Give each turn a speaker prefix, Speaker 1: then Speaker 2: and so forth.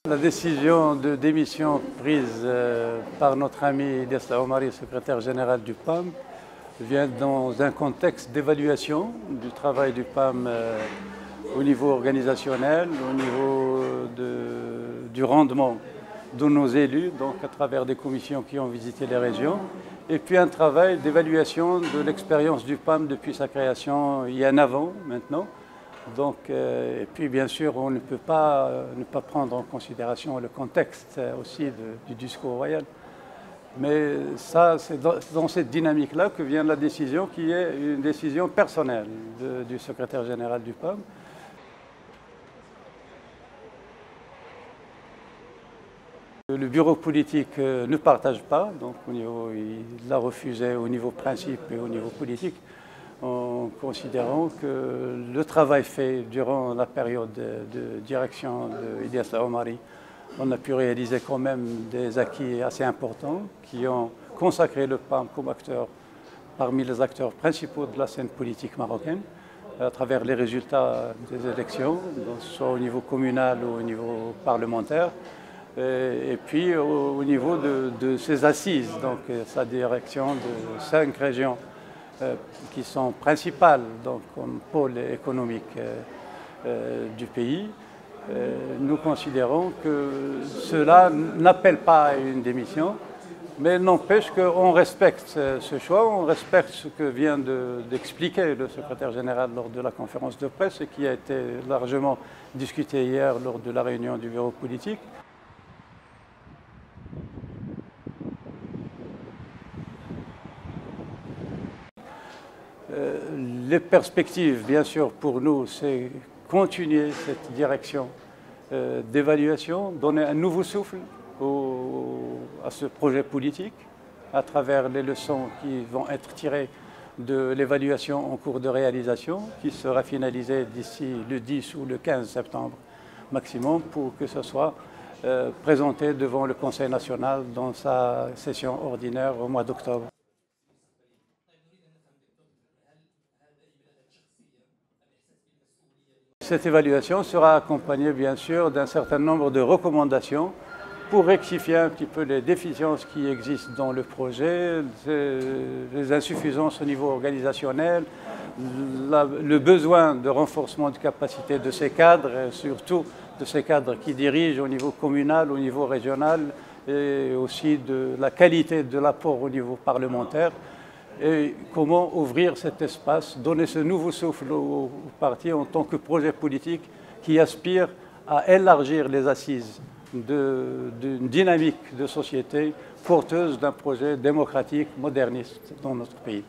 Speaker 1: La décision de démission prise par notre ami Ilyas Omari, secrétaire général du PAM, vient dans un contexte d'évaluation du travail du PAM au niveau organisationnel, au niveau du rendement de nos élus, donc à travers des commissions qui ont visité les régions, et puis un travail d'évaluation de l'expérience du PAM depuis sa création il y a 9 ans maintenant. Donc, et puis bien sûr, on ne peut pas ne pas prendre en considération le contexte aussi du discours royal. Mais ça, c'est dans cette dynamique-là que vient la décision qui est une décision personnelle du secrétaire général du PAM. Le bureau politique ne partage pas, donc il l'a refusé au niveau principe et au niveau politique, en considérant que le travail fait durant la période de direction d'Ilyas Omari, on a pu réaliser quand même des acquis assez importants qui ont consacré le PAM comme acteur parmi les acteurs principaux de la scène politique marocaine à travers les résultats des élections, soit au niveau communal ou au niveau parlementaire. Et puis au niveau de ses assises, donc sa direction de 5 régions qui sont principales donc, comme pôle économique du pays. Nous considérons que cela n'appelle pas à une démission, mais n'empêche qu'on respecte ce choix, on respecte ce que vient d'expliquer le secrétaire général lors de la conférence de presse et qui a été largement discuté hier lors de la réunion du bureau politique. Les perspectives, bien sûr, pour nous, c'est continuer cette direction d'évaluation, donner un nouveau souffle à ce projet politique à travers les leçons qui vont être tirées de l'évaluation en cours de réalisation qui sera finalisée d'ici le 10 ou le 15 septembre maximum pour que ce soit présenté devant le Conseil national dans sa session ordinaire au mois d'octobre. Cette évaluation sera accompagnée bien sûr d'un certain nombre de recommandations pour rectifier un petit peu les déficiences qui existent dans le projet, les insuffisances au niveau organisationnel, le besoin de renforcement de capacité de ces cadres, et surtout de ces cadres qui dirigent au niveau communal, au niveau régional, et aussi de la qualité de l'apport au niveau parlementaire. Et comment ouvrir cet espace, donner ce nouveau souffle au parti en tant que projet politique qui aspire à élargir les assises d'une dynamique de société porteuse d'un projet démocratique, moderniste dans notre pays.